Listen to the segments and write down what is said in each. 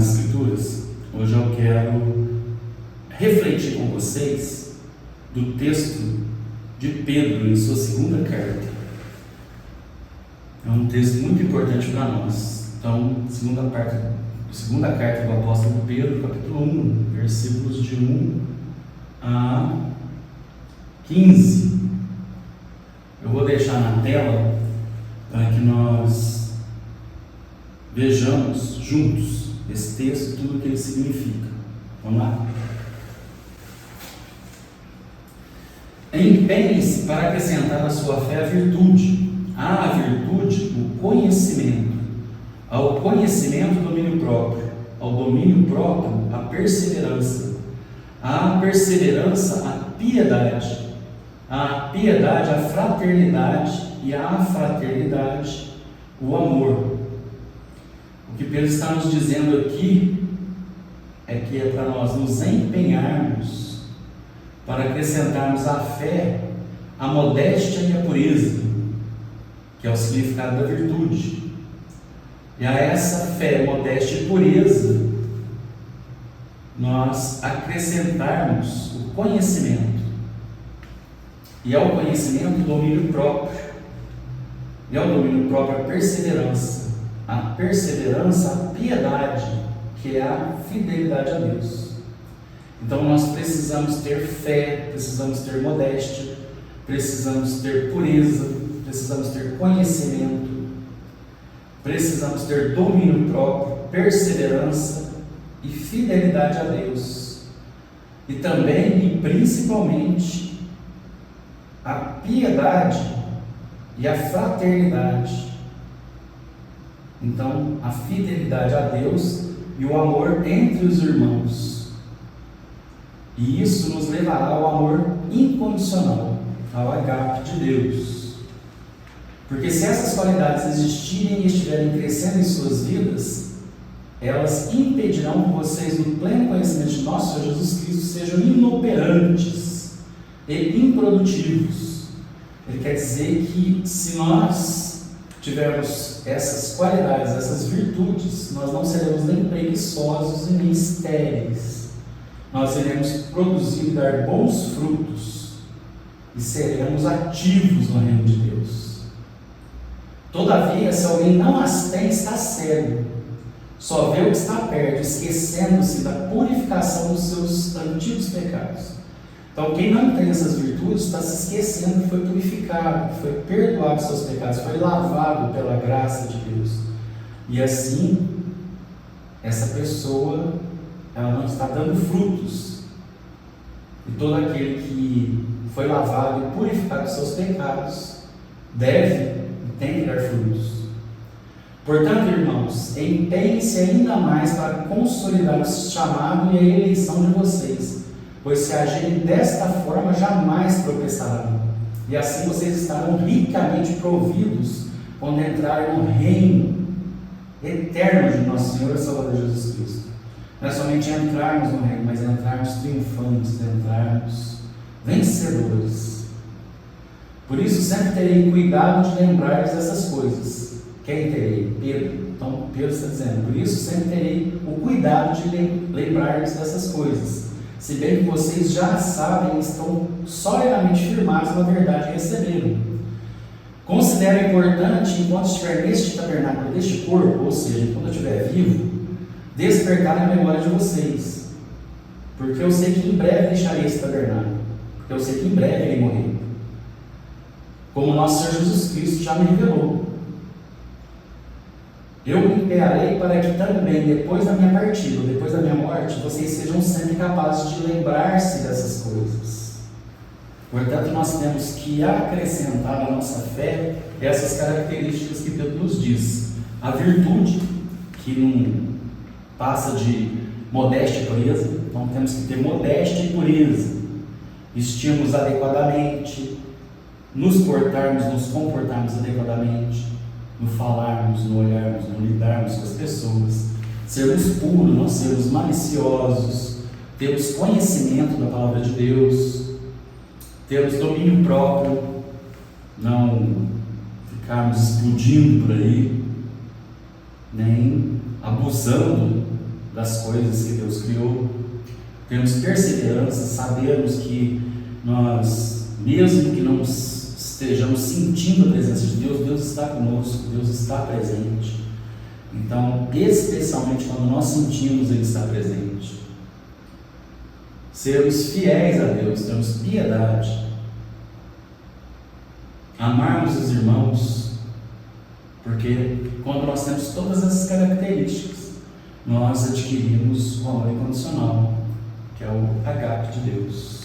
nas Escrituras, hoje eu quero refletir com vocês do texto de Pedro em sua segunda carta. É um texto muito importante para nós. Então, segunda carta do apóstolo Pedro, capítulo 1, versículos de 1 a 15. Eu vou deixar na tela para que nós vejamos juntos esse texto e tudo o que ele significa. Vamos lá? Empenhe-se para acrescentar à sua fé a virtude, à virtude o conhecimento, ao conhecimento o domínio próprio, ao domínio próprio a perseverança, à perseverança a piedade, à piedade a fraternidade e à fraternidade o amor. O que Pedro está nos dizendo aqui é que é para nós nos empenharmos para acrescentarmos à fé a modéstia e a pureza, que é o significado da virtude. E a essa fé, modéstia e pureza, nós acrescentarmos o conhecimento. E ao conhecimento o domínio próprio. E ao domínio próprio a perseverança. A perseverança, a piedade, que é a fidelidade a Deus. Então nós precisamos ter fé, precisamos ter modéstia, precisamos ter pureza, precisamos ter conhecimento, precisamos ter domínio próprio, perseverança e fidelidade a Deus. E também e principalmente a piedade e a fraternidade. Então, a fidelidade a Deus e o amor entre os irmãos. E isso nos levará ao amor incondicional, ao agape de Deus. Porque se essas qualidades existirem e estiverem crescendo em suas vidas, elas impedirão que vocês, no pleno conhecimento de nosso Senhor Jesus Cristo, sejam inoperantes e improdutivos. Ele quer dizer que se nós tivermos essas qualidades, essas virtudes, nós não seremos nem preguiçosos e nem estéreis. Nós iremos produzir e dar bons frutos e seremos ativos no reino de Deus. Todavia, se alguém não as tem, está cego, só vê o que está perto, esquecendo-se da purificação dos seus antigos pecados. Então, quem não tem essas virtudes está se esquecendo que foi purificado, que foi perdoado dos seus pecados, foi lavado pela graça de Deus. E assim, essa pessoa, ela não está dando frutos. E todo aquele que foi lavado e purificado dos seus pecados deve e tem que dar frutos. Portanto, irmãos, empenhem-se ainda mais para consolidar o chamado e a eleição de vocês, pois se agirem desta forma jamais tropeçarão, e assim vocês estarão ricamente providos quando entrarem no reino eterno de nosso Senhor e Salvador Jesus Cristo. Não é somente entrarmos no reino, mas entrarmos triunfantes, entrarmos vencedores. Por isso sempre terei cuidado de lembrar-vos dessas coisas. Quem terei? Pedro. Então Pedro está dizendo, por isso sempre terei o cuidado de lembrar-vos dessas coisas, se bem que vocês já sabem e estão solidamente firmados na verdade que receberam. Considero importante, enquanto estiver neste tabernáculo, deste corpo, ou seja, enquanto eu estiver vivo, despertar a memória de vocês, porque eu sei que em breve deixarei esse tabernáculo, porque eu sei que em breve irei morrer, como nosso Senhor Jesus Cristo já me revelou. Eu me empenharei para que também, depois da minha partida, depois da minha morte, vocês sejam sempre capazes de lembrar-se dessas coisas. Portanto, nós temos que acrescentar à nossa fé essas características que Pedro nos diz. A virtude, que não passa de modéstia e pureza, então temos que ter modéstia e pureza, vestirmos adequadamente, nos portarmos, nos comportarmos adequadamente, no falarmos, no olharmos, no lidarmos com as pessoas, sermos puros, não sermos maliciosos, termos conhecimento da palavra de Deus, termos domínio próprio, não ficarmos explodindo por aí, nem abusando das coisas que Deus criou, temos perseverança, sabemos que nós, mesmo que não estejamos sentindo a presença de Deus, Deus está conosco, Deus está presente. Então, especialmente quando nós sentimos Ele estar presente, sermos fiéis a Deus, termos piedade, amarmos os irmãos, porque quando nós temos todas essas características, nós adquirimos o amor incondicional, que é o agape de Deus.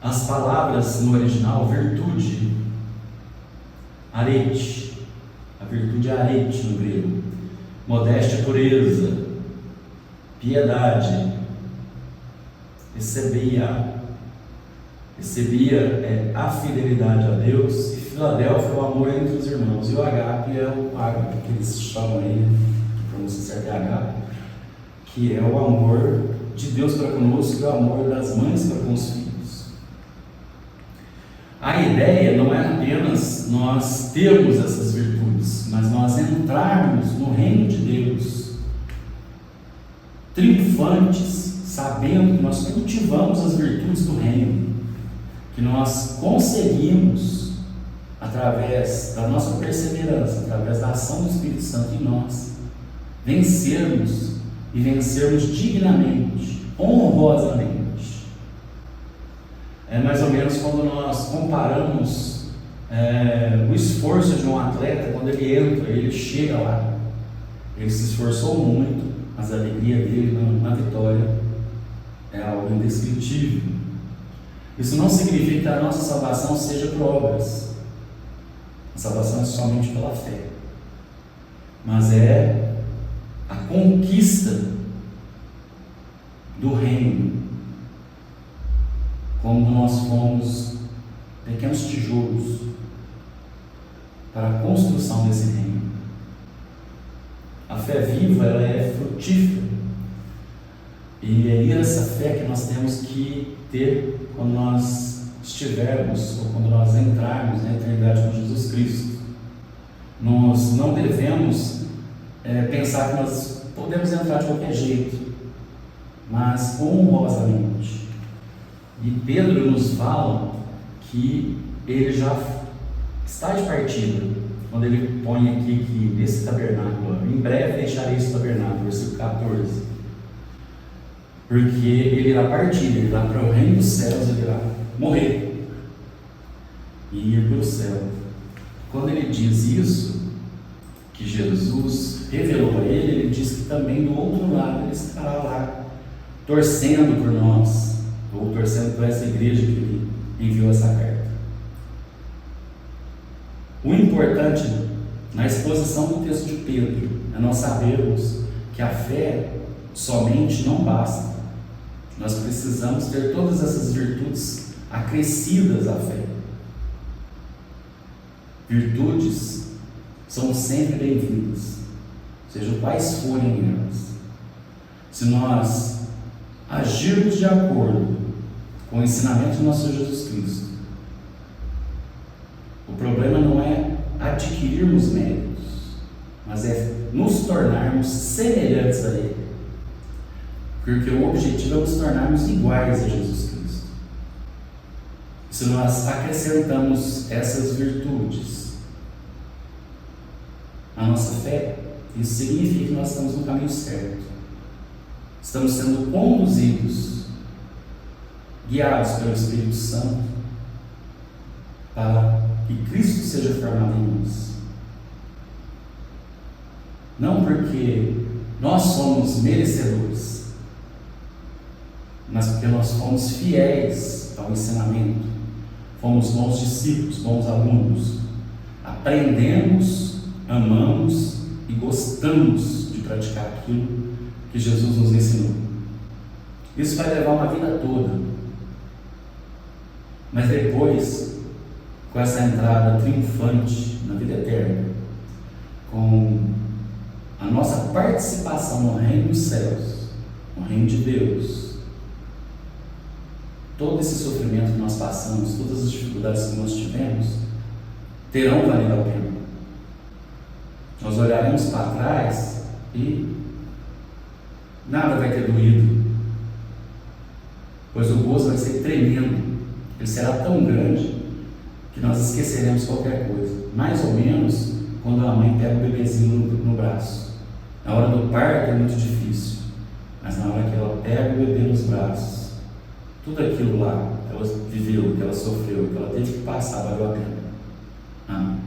As palavras no original, virtude, arete, a virtude é arete no grego, modéstia, pureza, piedade, recebia é a fidelidade a Deus, e Filadélfia é o amor entre os irmãos, e o agape é o ágape, que eles chamam aí, que pronúncia certa é agape, que é o amor de Deus para conosco e o amor das mães para com os filhos. A ideia não é apenas nós termos essas virtudes, mas nós entrarmos no reino de Deus triunfantes, sabendo que nós cultivamos as virtudes do reino, que nós conseguimos, através da nossa perseverança, através da ação do Espírito Santo em nós, vencermos e vencermos dignamente, honrosamente. É mais ou menos quando nós comparamos o esforço de um atleta, quando ele entra, ele chega lá, ele se esforçou muito, mas a alegria dele na vitória é algo indescritível. Isso não significa que a nossa salvação seja por obras. A salvação é somente pela fé, mas é a conquista do reino, como nós fomos pequenos tijolos para a construção desse reino. A fé viva, ela é frutífera, e é essa fé que nós temos que ter quando nós estivermos, ou quando nós entrarmos na eternidade com Jesus Cristo. Nós não devemos pensar que nós podemos entrar de qualquer jeito, mas honrosamente. E Pedro nos fala que ele já está de partida, quando ele põe aqui que nesse tabernáculo, em breve deixarei esse tabernáculo, versículo 14, porque ele irá partir, ele irá para o reino dos céus, ele irá morrer e ir para o céu. Quando ele diz isso, que Jesus revelou a ele, ele diz que também do outro lado ele estará lá, torcendo por nós, ou torcendo por essa igreja que ele enviou essa carta. O importante na exposição do texto de Pedro é nós sabermos que a fé somente não basta. Nós precisamos ter todas essas virtudes acrescidas à fé. Virtudes são sempre bem-vindas, sejam quais forem elas. Se nós agirmos de acordo com o ensinamento do nosso Jesus Cristo, o problema não é adquirirmos méritos, mas é nos tornarmos semelhantes a Ele, porque o objetivo é nos tornarmos iguais a Jesus Cristo. Se nós acrescentamos essas virtudes à nossa fé, isso significa que nós estamos no caminho certo, estamos sendo conduzidos, guiados pelo Espírito Santo, para que Cristo seja formado em nós. Não porque nós somos merecedores, mas porque nós fomos fiéis ao ensinamento, fomos bons discípulos, bons alunos, aprendemos, amamos e gostamos de praticar aquilo que Jesus nos ensinou. Isso vai levar uma vida toda. Mas depois, com essa entrada triunfante na vida eterna, com a nossa participação no reino dos céus, no reino de Deus, todo esse sofrimento que nós passamos, todas as dificuldades que nós tivemos, terão valido a pena. Nós olharemos para trás e nada vai ter doído, pois o gozo vai ser tremendo, ele será tão grande que nós esqueceremos qualquer coisa. Mais ou menos quando a mãe pega o bebezinho no braço. Na hora do parto é muito difícil, mas na hora que ela pega o bebê nos braços, tudo aquilo lá que ela viveu, que ela sofreu, que ela teve que passar, valeu a pena. Amém.